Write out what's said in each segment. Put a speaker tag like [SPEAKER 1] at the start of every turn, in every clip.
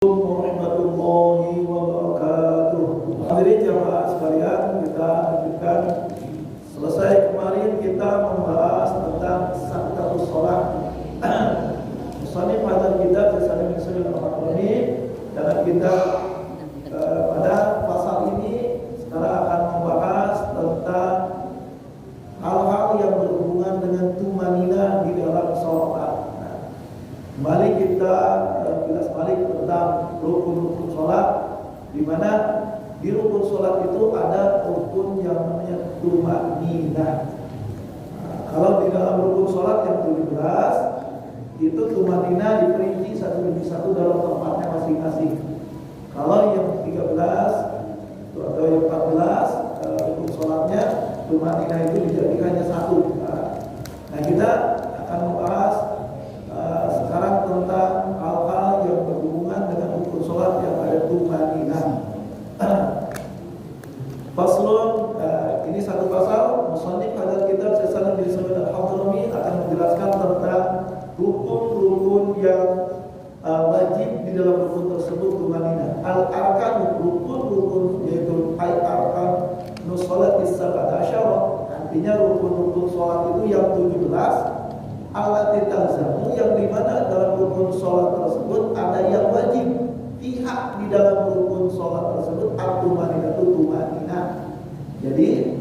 [SPEAKER 1] Warahmatullahi wabarakatuh. Hadirin jamaah sekalian, kita lanjutkan. Selesai kemarin kita membahas tentang saktatus sholat. Musannif pada kitab Risalah Ushul al-Fiqh, dan kita pada pasal ini sekarang akan membahas tentang hal-hal yang berhubungan dengan tumanina di dalam sholat. Kembali kita balik tentang rukun-rukun sholat, di mana di rukun sholat itu ada rukun yang namanya tumanina. Kalau di dalam rukun sholat yang 17 itu tumanina diperinci satu demi satu dalam tempatnya masing-masing. Kalau yang 13 atau yang 14 rukun sholatnya tumanina itu dijadikan hanya satu. Nah, kita akan membahas sekarang tentang hal-hal yang berhubungan dengan rukun sholat yang ada tumanina. Faslun, ini satu pasal. Musannif pada kitab Risalah al-Fiqh akan menjelaskan tentang rukun-rukun yang wajib di dalam rukun tersebut tumanina. Al-arkan, rukun-rukun yaitu al-arkan nusolatis sabat asyara, artinya rukun-rukun sholat itu yang 17. Allati talzamu, yang dimana dalam rukun sholat tersebut ada yang wajib. Pihak di dalam rukun sholat tersebut at-tumanina itu tumanina. Jadi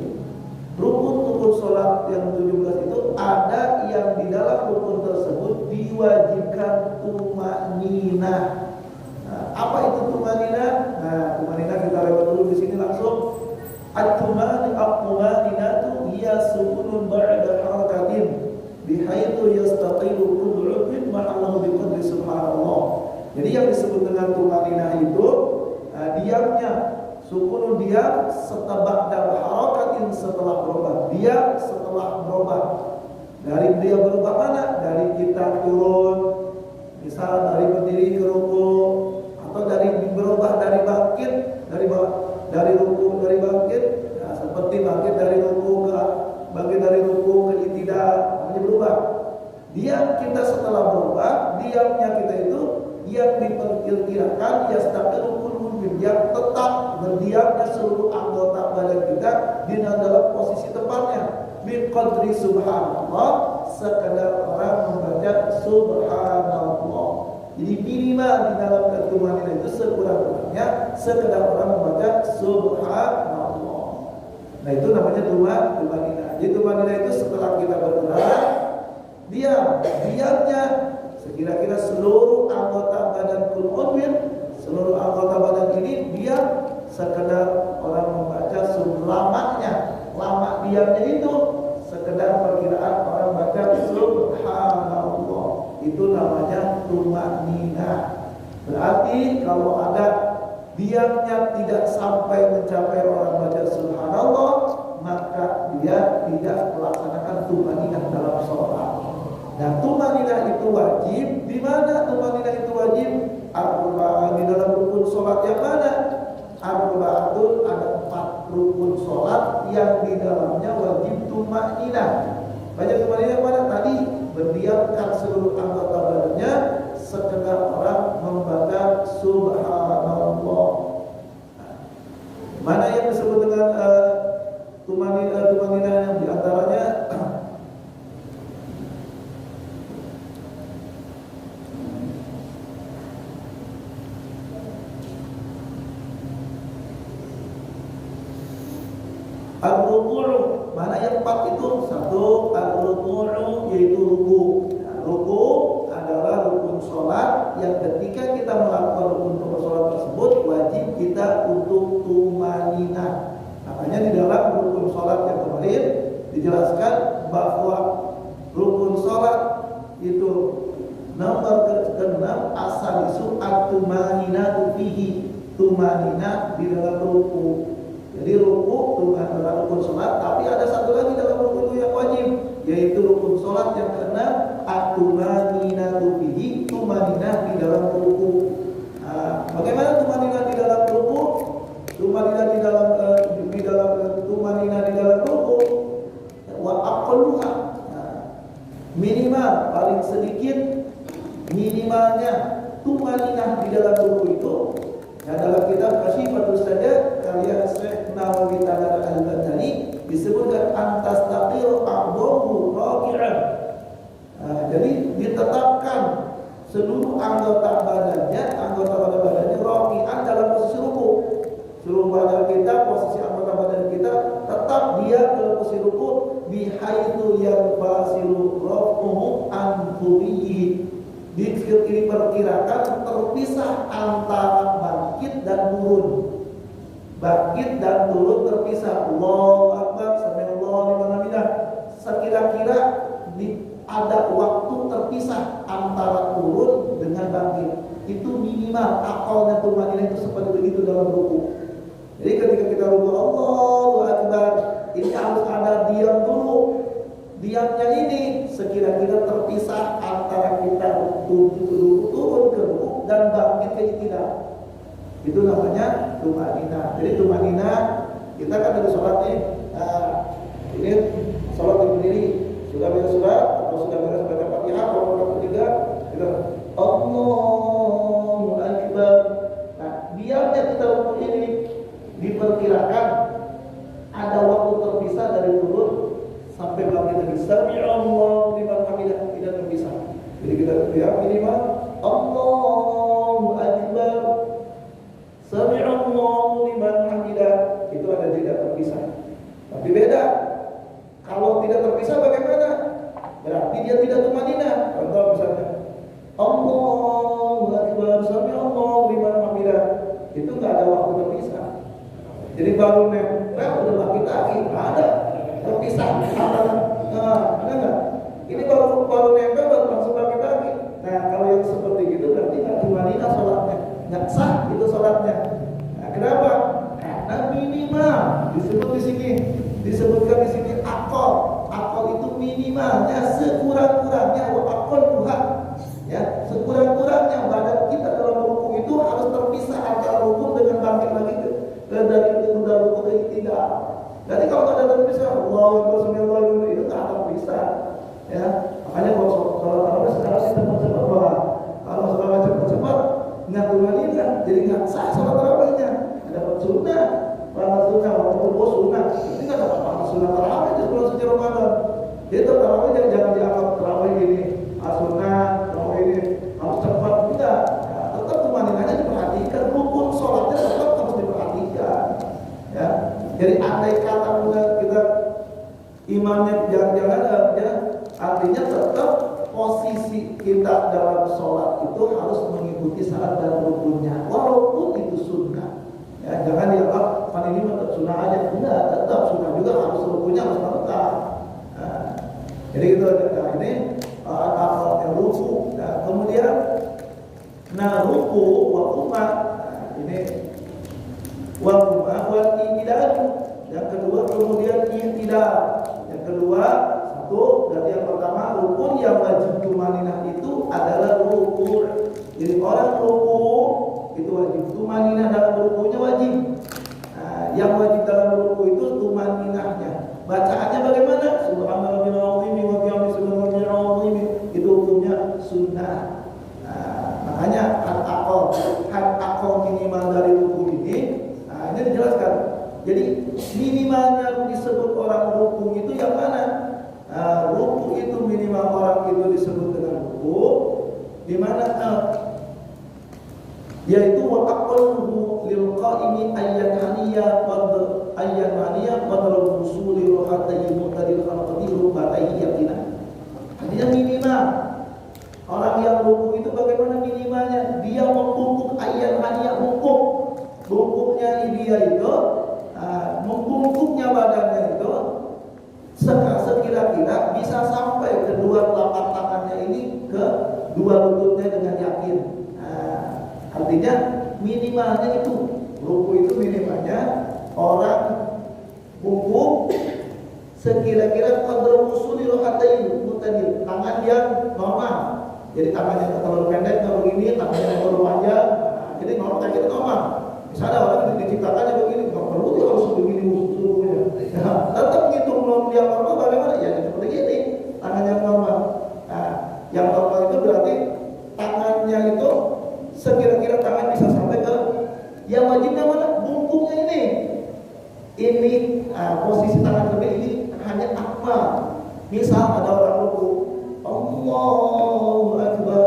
[SPEAKER 1] rukun-rukun sholat yang 17 itu ada yang di dalam rukun tersebut diwajibkan tumanina. Apa itu tumanina? Nah, tumanina kita lewat dulu di sini langsung. At-tumanina itu hiya sukunun ba'da harakatin bihaitu yastaqilu kullu 'udwin ma'allahu biqadri subhanallah. Jadi yang disebut dengan tumanina itu diamnya, sukunun diam setelah harakatin, setelah berubah. Diam setelah berubah. Dari dia berubah mana? Dari kita turun, misal dari berdiri ke ruku, atau dari berubah dari bangkit, dari ruku, dari bangkit, nah, seperti bangkit dari ruku ke bangkit dari ruku ke i'tidal, namanya berubah. Diam kita setelah berubah, diamnya kita itu yang diperkirakan yastaqilu kullu yang tetap berdiamnya seluruh anggota badan kita di dalam posisi tempatnya. Biqadri subhanallah, sekedar orang membaca subhanallah. Jadi minimal di dalam tumanina itu sekurang-kurangnya sekedar orang membaca subhanallah. Nah, itu namanya tumanina. Jadi tumanina itu setelah kita bergerak, diamnya sekira-kira seluruh anggota badan kuludwin, seluruh anggota badan ini diam sekedar orang membaca lamanya. Lama diamnya itu sekedar perkiraan orang baca subhanallah. Itu namanya tumanina. Berarti kalau ada diamnya tidak sampai mencapai orang baca subhanallah, maka dia tidak melaksanakan tumanina dalam sholat. Nah, tumanina itu wajib. Di mana tumanina itu wajib? Arba'ah, di dalam rukun sholat yang mana? Arba'atun, ada 4 rukun sholat yang di dalamnya wajib tumanina. Banyak tumanina yang mana? Tadi berdiamkan seluruh anggota badannya sekedar orang membaca subhanallah. Mana yang disebut dengan tumanina yang diantaranya al-ruku'. Mana yang 4 itu? Satu, al-ruku', yaitu ruku. Nah, ruku adalah rukun sholat yang ketika kita melakukan rukun sholat tersebut wajib kita untuk tumanina. Makanya di dalam rukun sholat yang kemarin dijelaskan bahwa rukun sholat itu nomor ke-6 asal isu at-tumanina fihi, tumanina di dalam ruku. Jadi ruku adalah rukun sholat, tapi ada satu lagi dalam rukun itu yang wajib, yaitu rukun sholat yang ke-6 at-tumanina fihi, tumanina di dalam ruku. Bagaimana tumanina di dalam ruku? Tumanina di dalam tumanina di dalam ruku wa aqalluha, minimal paling sedikit minimalnya tumanina di dalam ruku terpisah antara bangkit dan turun. Bangkit dan turun terpisah. Allahu Akbar, sami'allahu liman hamidah. Sekira-kira ada waktu terpisah antara turun dengan bangkit. Itu minimal akalnya tumanina itu seperti begitu dalam ruku. Jadi ketika kita ruku Allahu Akbar, ini harus ada diam dulu. Diamnya ini sekira-kira terpisah antara kita turun ke ruku dan bangkit ke iktidal. Itu namanya tumanina. Jadi tumanina kita kan dari sholat nih. Ini sholat berdiri, sudah beres sholat atau sudah beres baca Fatihah, kalau rakaat ketiga kita Allahu Akbar. Nah, diamnya kita ruku ini diperkirakan ada waktu terpisah dari turun sampai bangkit lagi. Sami'allahu liman hamidah, tidak terpisah. Jadi kita diam minimal Allahu Akbar. Sami'allahu liman hamidah, itu ada jeda terpisah. Tapi beda kalau tidak terpisah bagaimana? Berarti dia tidak tumanina. Contoh misalnya Allahu Akbar, sami'allahu liman hamidah, itu nggak ada waktu terpisah. Jadi baru nempel udah bangkit lagi, ada terpisah. Ada nggak? Ini baru nempel baru langsung bangkit lagi. Nah kalau yang seperti itu berarti nggak tumanina sholatnya, nggak sah itu sholatnya. Nah, kenapa? Karena minimal disebutkan di sini akal. Akal itu minimalnya sekurang-kurangnya akal Tuhan. Ya, sekurang-kurangnya badan kita dalam ruku itu harus terpisah antara ruku dengan bangkit lagi dari ruku ke iktidal. Jadi kalau ada terpisah, Allahu Akbar, sami'allahu liman, itu tak akan bisa. Ya, makanya kalau sholat sekarang sih cepat-cepat bahwa kalau sholat cepat-cepat nggak tumanina, jadi nggak sah sholat tarawihnya. Ada sunnah, pahala sunnah, walaupun sunnah, ini nggak dapat pahala sunnah tarawih di bulan suci Ramadan. Jadi tarawih jangan dianggap tarawih ini sunnah, tarawih ini harus cepat, tidak. Ya, tetap tumaninanya diperhatikan, rukun sholatnya tetap harus diperhatikan. Ya, jadi andai kata kita imamnya jangan ya, artinya tetap posisi kita dalam sholat itu harus mengikuti syarat dan rukunnya, walaupun itu sunnah. Ya, jangan dianggap kan ini tetap sunnah aja, enggak, tetap sunnah juga harus rukunnya harus lengkap. Nah, jadi itu ini yang ruku. Nah, kemudian ruku wa quma, ini wa quma wa iktidal. Yang kedua kemudian iktidal. Yang kedua satu, berarti yang pertama rukun yang wajib tumaninah itu adalah rukun. Jadi orang ruku itu wajib, tumaninah dalam rukunya wajib. Nah, yang wajib dalam ruku itu tumaninahnya. Bacaannya bagaimana? Subhanallahil azim wa bihamdihi subhanallahil azim. Itu hukumnya sunnah. Nah, makanya had akal minimal dari ruku ini. Nah, ini dijelaskan. Jadi minimalnya disebut orang ruku itu yang mana? Ruku itu minimal orang itu disebut dengan ruku, di mana yaitu wa aqalluhu lil qa'imi ayyan haniya qadra usuli rohatayhi muqtadil khalqati rubatayhi yaqinan. Artinya minimal orang yang ruku itu bagaimana minimalnya? Dia membungkuk ayyan haniya, bungkuknya dia itu membungkuknya badannya itu sekira-kira bisa sampai kedua telapak tangannya ini ke dua lututnya dengan yakin. Artinya minimalnya itu ruku itu minimalnya orang bungkuk sekira-kira qadra usuli rohatayhi muqtadil, tangan yang normal. Jadi tangannya terlalu pendek kalau begini, tangannya terlalu panjang. Jadi normal kayak gitu normal. Misalnya orang diciptakannya begini, nggak perlu dia harus begini seluruhnya. Ya, tetap ngitung yang normal bagaimana? Ya seperti ini, tangan yang normal. Nah, yang normal itu berarti tangannya itu sekira-kira tangan bisa sampai ke yang wajibnya mana? Bungkuknya ini. Ini posisi tangan lebih ini hanya akmal. Misal ada orang ruku, Allahu Akbar,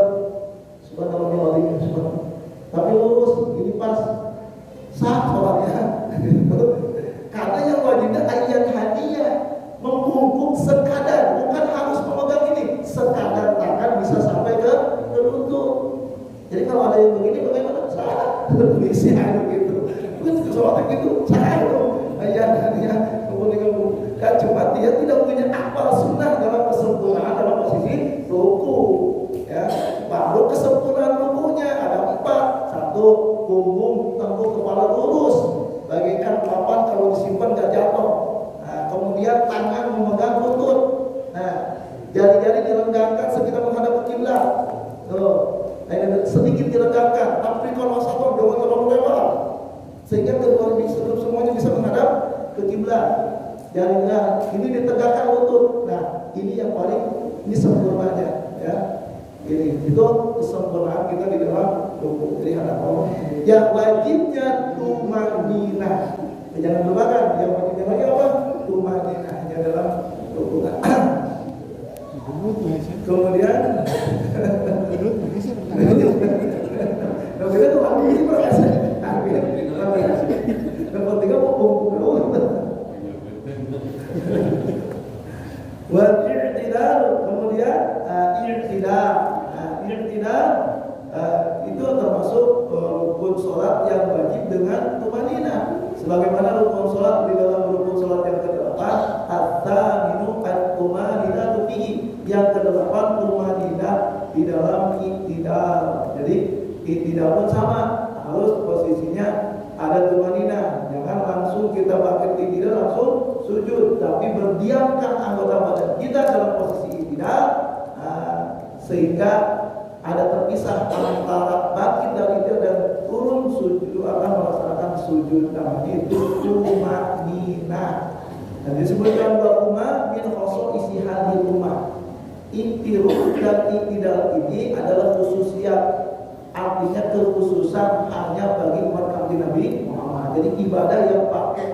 [SPEAKER 1] subhanallah, subhanallah. Tapi lurus, ini pas. Sah sholatnya. Karena yang wajibnya ayat hadiah, membungkuk sekadar, bukan harus memegang ini, sekadar tangan bisa sampai ke lutut. Jadi kalau ada yang begini Bisa gitu. Kan sesuatu gitu saya dong. Ayah kemudian kan cuma dia tidak punya akal sunnah dalam kesempurnaan dalam posisi ruku. Ya, baru kesempurnaan rukunya ada 4. 1, punggung tengkuk kepala lurus, bagaikan papan kalau disimpan gak jatuh. Nah, kemudian tangan memegang lutut. Nah, jari-jari dilenggangkan sekitar menghadap kiblat. Sedikit dilenggangkan, tapi kalau satu jangan terlalu lebar, sehingga kedua semuanya bisa menghadap ke kiblat. Jarinya ini ditegakkan lutut. Nah, ini yang paling ini sempurnanya, ya. Ini itu kesempurnaan kita di dalam ruku. Jadi hadap Allah. Yang wajibnya tumanina. Jangan lupakan yang wajibnya lagi apa? Tumaninahnya dalam ruku. Kemudian kemudian tuh ini berasa. Yang ketiga mau bungkuk dulu. Wal i'tidal, kemudian i'tidal. I'tidal itu termasuk rukun salat yang wajib dengan tumanina. Sebagaimana rukun salat di dalam rukun salat yang ke-8, at-taminu at-tumanina fihi. Yang ke-8 tumanina di dalam i'tidal. Jadi i'tidal pun sama, harus posisinya ada tumanina. Jangan langsung kita bangkit i'tidal langsung sujud, tapi berdiamkan anggota badan kita dalam posisi i'tidal, sehingga ada terpisah antara bangkit dari i'tidal dan turun sujud akan melaksanakan sujud. Namanya itu tumanina. Dan disebutkan bahwa min khosoisi hadil ummah. Inti rukun dan i'tidal ini adalah khususiyat, artinya kekhususan hanya bagi umat kami Nabi Muhammad. Jadi ibadah yang pakai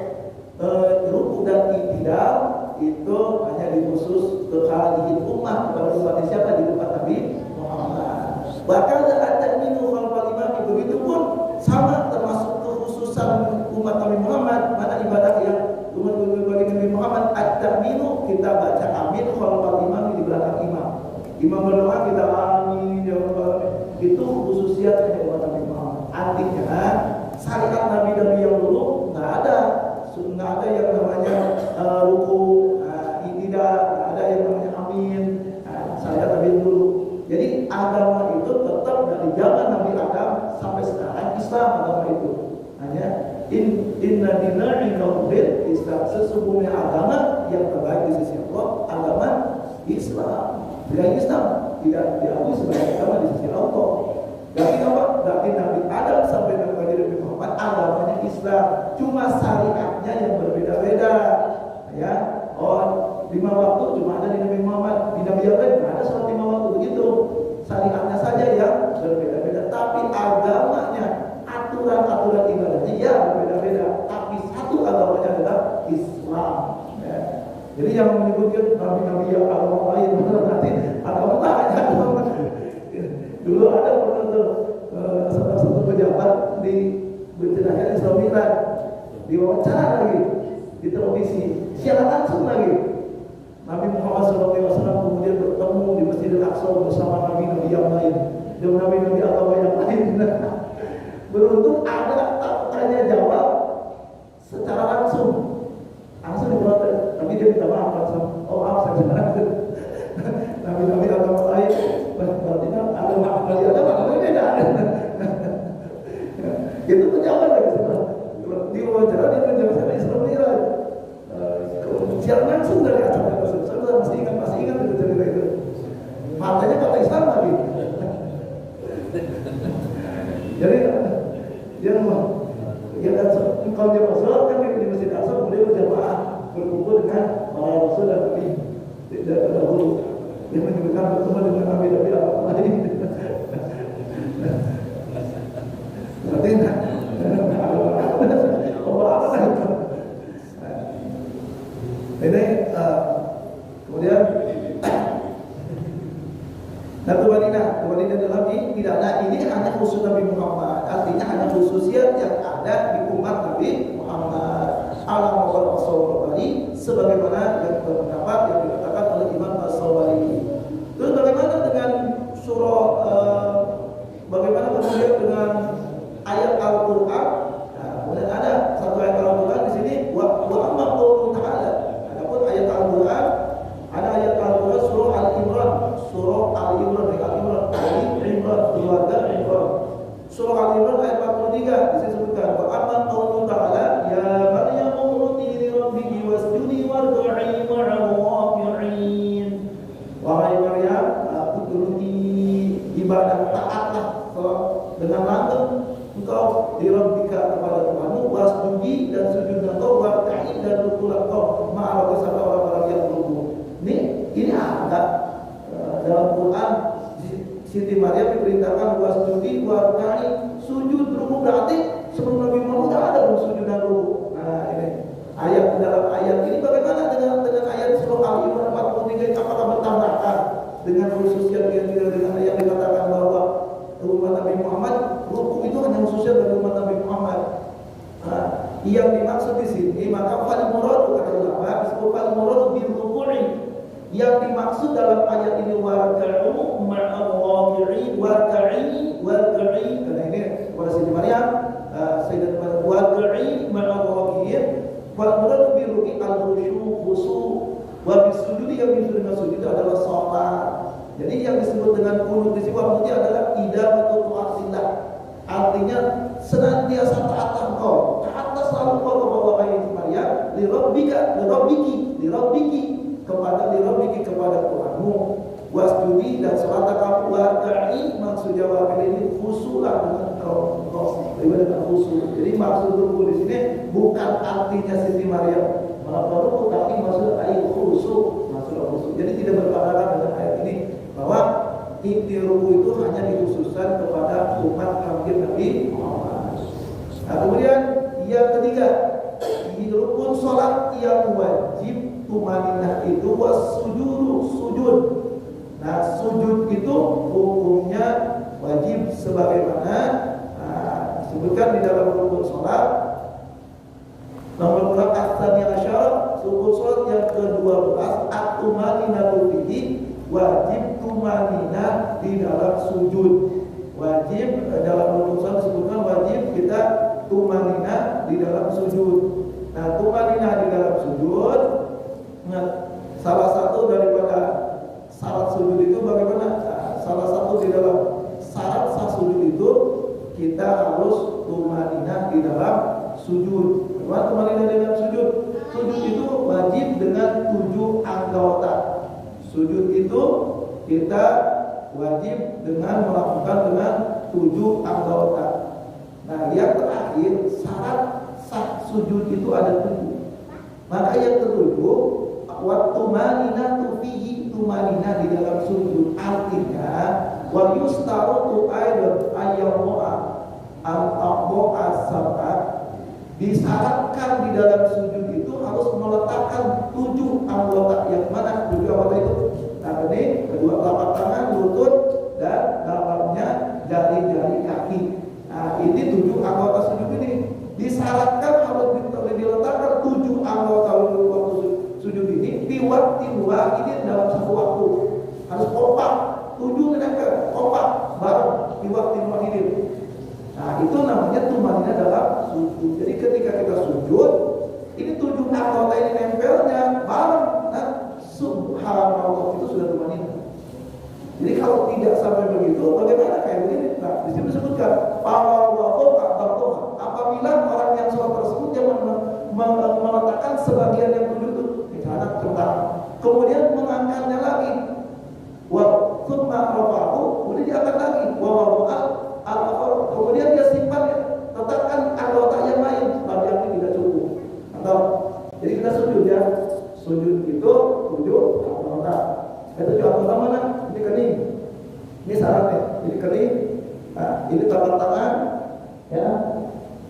[SPEAKER 1] rukun dan i'tidal itu hanya dikhusus kekhalihin umat kepada umat siapa? Di umat Nabi Muhammad. Bahkan ada minu khalfal imam, begitu pun sama termasuk kekhususan umat Nabi Muhammad. Mana ibadah yang umat bagi Nabi Muhammad, at-ta'minu kita baca amin khalfal imam, di belakang imam. Imam berdoa kita amin ya Allah. Itu khususiyatnya umat Nabi Muhammad. Artinya syariat Nabi-Nabi yang dulu nggak ada yang namanya ruku, i'tidal, nggak ada yang namanya amin. Syariat Nabi yang dulu. Jadi agama itu tetap dari zaman Nabi Adam sampai sekarang Islam agama itu. Hanya inna dina innabil Islam, sesungguhnya agama yang terbaik di sisi Allah agama Islam. Tidak Islam tidak diakui sebagai agama di sisi Allah. Berarti apa? Berarti Nabi Adam sampai Nabi Muhammad agamanya Islam, cuma syariatnya yang berbeda-beda. Ya, 5 waktu cuma ada di Nabi Muhammad, di Nabi yang lain ada sholat 5 waktu begitu. Syariatnya saja yang berbeda-beda, tapi agamanya, aturan-aturan ibadahnya ya berbeda-beda. Tapi satu agamanya adalah Islam. Ya. Jadi yang menyebutkan Nabi-Nabi yang agama lain berarti agama lain. Dulu ada salah satu pejabat di bercerita Isra Mi'raj, diwawancara lagi di televisi, secara langsung lagi Nabi Muhammad SAW kemudian bertemu di Masjidil Aqsa bersama Nabi-Nabi yang lain dan Nabi-Nabi agama yang lain. Beruntung ada tanya jawab secara langsung diprotes, tapi dia minta maaf langsung. Oh maaf saya salah. Nabi-Nabi agama lain berarti ada maaf dari agama beda. Itu pejabat lagi setelah di wawancara dia menjelaskan Isra Mi'raj secara langsung dari acara tersebut. Saya masih ingat itu cerita itu. Matanya kata Islam lagi. Jadi dia kalau dia sholat kan di Masjid Aqsa kemudian berjamaah berkumpul dengan para rasul dan nabi terdahulu. Dia menyebutkan bertemu dengan nabi-nabi apa lain. Berarti ini kemudian tumanina dalam ini tidak ada, ini hanya khusus Nabi Muhammad, artinya hanya khususiyat yang ada di umat Nabi Muhammad. Al-Muhammad As-Sawbari sebagaimana yang pendapat yang dikatakan oleh Imam As-Sawbari. Terus bagaimana dengan surah bagaimana kemudian dengan ayat disebutkan wa amma qaulu ta'ala ya Maryam qunuti li rabbiki wasjudi warka'i ma'al raki'in. Wahai Maryam, qunuti ibadah taatlah dengan langgeng engkau di rabbika kepada Tuhanmu, wasjudi dan sujudlah engkau, warka'i dan rukulah engkau ma'al bersama orang-orang yang ruku. Ini ada dalam Quran. Siti Maryam diperintahkan wasjudi warka'i, sujud ruku, berarti sebelum Nabi Muhammad ada sujud dan ruku. Nah ini ayat dalam ayat ini bagaimana dengan ayat surah Al-Imran 43, apakah bertabrakan dengan khususnya dengan yang dikatakan bahwa umat Nabi Muhammad ruku itu hanya khususnya bagi umat Nabi Muhammad. Nah, yang dimaksud di sini maka fal murad kata ulama disebut fal murad bil ruku'i. Yang dimaksud dalam ayat ini warka'u ma'al-raki'in, warka'i karena ini pada Siti Maryam Sayyidat warka'i ma'al-raki'in wal murad bil ruku'i al-khusyu' khusu' wa bisujudi yang disebut dengan sujud itu adalah salat. Jadi yang disebut dengan qunut di sini maksudnya adalah idamatul ta'atillah. Artinya senantiasa taat engkau, taatlah selalu engkau kepada wahai Maryam li rabbiki kepada dirabbiki kepada Tuhanmu, wasjudi dan salat kamu, warka'i maksudnya wakil ini khusyuklah dengan kau ibadah dengan khusyuk. Jadi maksud ruku di sini bukan artinya Siti Maryam melakukan ruku, tapi maksud ayat khusyuk, maksud khusyuk. Jadi tidak berpadangan dengan ayat ini bahwa inti ruku itu hanya dikhususkan kepada umat kafir Nabi Muhammad. Nah, kemudian yang ketiga, di rukun salat yang wajib tumaninah itu sujud. Nah, sujud itu hukumnya wajib sebagaimana disebutkan di dalam rukun salat nomor berapa asal rukun salat yang ke-12 at-tumaninatu fihi, wajib tumaninah di dalam sujud. Wajib dalam rukun salat disebutkan wajib kita tumaninah di dalam sujud. Nah, tumaninah di dalam sujud, salah satu daripada syarat sujud itu bagaimana? Salah satu di dalam syarat sah sujud itu kita harus tumaninah di dalam sujud. Bagaimana tumaninah di dalam sujud? Sujud itu wajib dengan 7 anggota. Sujud itu kita wajib dengan melakukan dengan 7 anggota. Nah, yang terakhir syarat sah sujud itu ada 7. Maka yang ketujuh waktu tumaninatu fihi, tumaninah di dalam sujud, artinya wa yustaru aidan ayyamu'a al-aqwa as-sabat, disyaratkan di dalam sujud itu harus meletakkan 7 anggota. Yang mana 7 anggota itu? Nah, ini kedua telapak tangan, lutut, dan dalamnya jari-jari kaki. Nah, ini 7 anggota sujud ini disyaratkan harus diletakkan 7 anggota waktu sujud ini di waktu ini dalam satu waktu, harus kompak 7 menempel kompak bareng di waktu ini. Nah, itu namanya tumaninah dalam sujud. Jadi ketika kita sujud ini 7 anggota ini nempelnya bareng, nah subhanallah itu sudah tumaninah. Jadi kalau tidak sampai begitu bagaimana kayak begini? Nah, di sini disebutkan apabila orang yang sholat tersebut yang meletakkan sebagian yang tujuh itu misalnya tentang, kemudian mengangkatnya lagi, kemudian diangkat lagi, kemudian dia simpan, letakkan anggota yang lain, tapi yang ini tidak cukup. Atau jadi kita sujud ya, sujud itu 7 anggota. Itu 7 anggota mana? Ini kening, ini syaratnya. Ini kening, nah, ini telapak tangan, ya,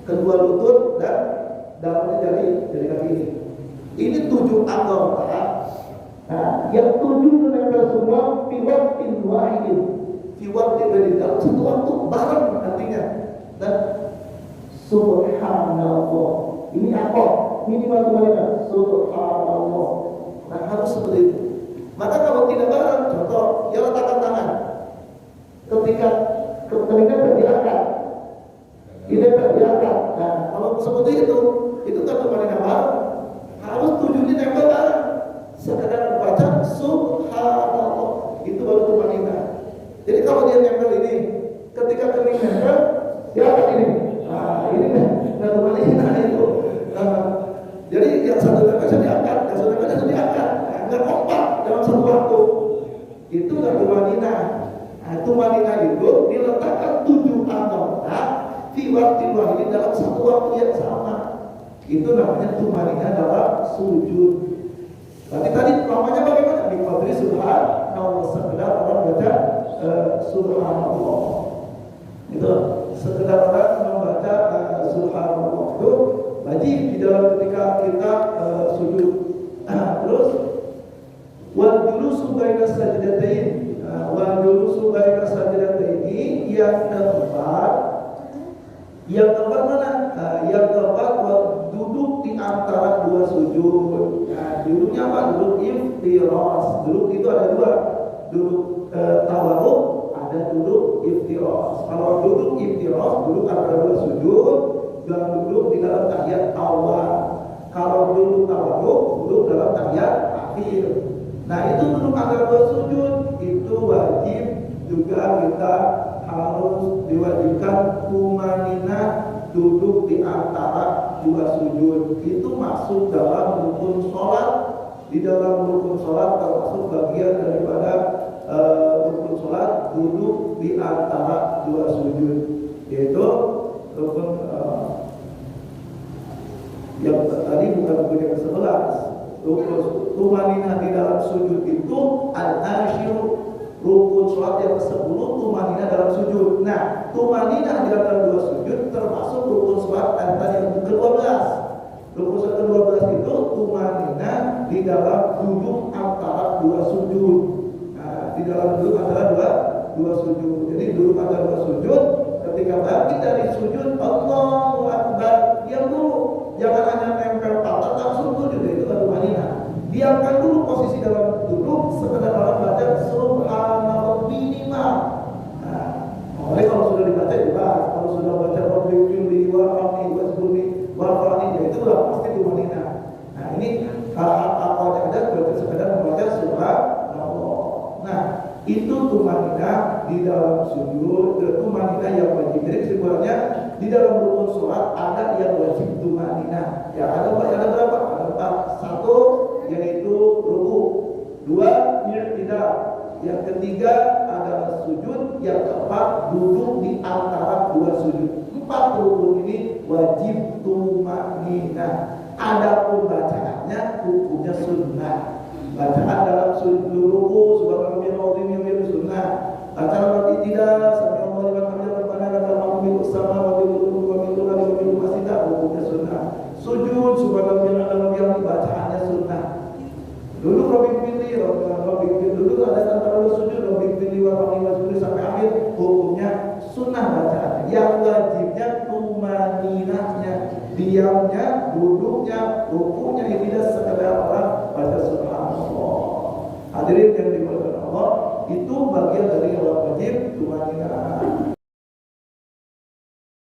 [SPEAKER 1] kedua lutut dan dalamnya jari kaki ini. Ini 7 anggota. Nah, yang 7 menempel semua fiwaktin wahidin, fiwaktin dari dalam satu waktu bareng nantinya. Dan subhanallah, ini apa? Minimal kemana? Subhanallah. Nah, harus seperti itu. Maka kalau tidak bareng, contoh, ya letakkan tangan. Ketika diangkat, ini diangkat. Nah, kalau seperti itu kan tumaninah bareng. Harus 7 ini nempel bareng. Sekedar baca subhanallah, itu baru tumaninah. Jadi kalau dia nempel ini, ketika kening nempel, dia angkat ini. Nah, Nah, tumanina itu diletakkan 7 anggota fi waktu wahid dalam satu waktu yang sama. Itu namanya tumanina dalam sujud. Berarti tadi namanya bagaimana? Di qadri subhanallah, sekedar orang baca subhanallah. Itu sekedar orang membaca subhanallah itu wajib di dalam ketika kita sujud. Terus wal julusu baina sajdatain. Wal julusu baina sajdatain yang tempat mana? Yang tempat duduk di antara dua sujud. Nah, duduknya apa? Duduk iftiras. Duduk itu ada dua. Duduk tawarruk, ada duduk iftiras. Kalau duduk iftiras, duduk antara dua sujud, dan duduk di dalam tahiyat awal. Kalau duduk tawarruk, duduk dalam tahiyat akhir. Nah, itu duduk antara dua sujud itu wajib juga kita harus diwajibkan tumanina duduk di antara dua sujud. Itu masuk dalam rukun sholat. Di dalam rukun sholat termasuk bagian daripada rukun sholat duduk di antara dua sujud, yaitu rukun yang tadi bukan rukun yang ke-11. Rukun tumanina di dalam sujud itu al-ashiru. Rukun sholat yang ke-10 tumanina dalam sujud. Nah, tumanina di dalam dua sujud termasuk rukun sholat yang ke-12. Rukun sholat ke-12 itu tumanina di dalam duduk antara dua sujud. Nah, di dalam duduk antara dua sujud. Jadi duduk antara dua sujud, ketika bangkit dari sujud, Allahu Akbar, diam dulu. Jangan hanya nempel patah langsung sujud, itu tumanina. Diamkan dulu posisi dalam duduk, sekedar orang baca subhanallah minimal. Nah, oleh kalau sudah dibaca dibahas, kalau sudah baca Rabbighfirli warhamni wasbuni warfa'ni, ya itu udah pasti tumanina. Nah, ini apa ada berarti sekedar membaca subhanallah. Nah, itu tumanina di dalam sujud, tumanina yang wajib. Jadi kesimpulannya di dalam rukun sholat ada yang wajib tumanina. Ya ada berapa? Ada 4. 1 yaitu ruku, 2 i'tidal, yang ketiga adalah sujud, yang keempat duduk di antara dua sujud. 4 rukun ini wajib tumanina. Adapun bacaannya hukumnya sunnah. Bacaan dalam sujud ruku subhanallah wa sunnah. Bacaan dalam i'tidal subhanallah wa bihamdihi dalam mimpi sama wa bihamdihi masjid hukumnya sunnah. Sujud subhanallah wa bihamdihi bacaannya sunnah. Dulu Rabbighfirli, dulu ada antara sujud Rabbighfirli warhamni wasbuni sampai akhir, hukumnya sunnah bacaannya. Yang wajibnya tumaninahnya, diamnya, duduknya, rukunya, ini tidak sekedar orang baca subhanallah. Hadirin yang dimuliakan Allah, itu bagian dari yang wajib tumaninah.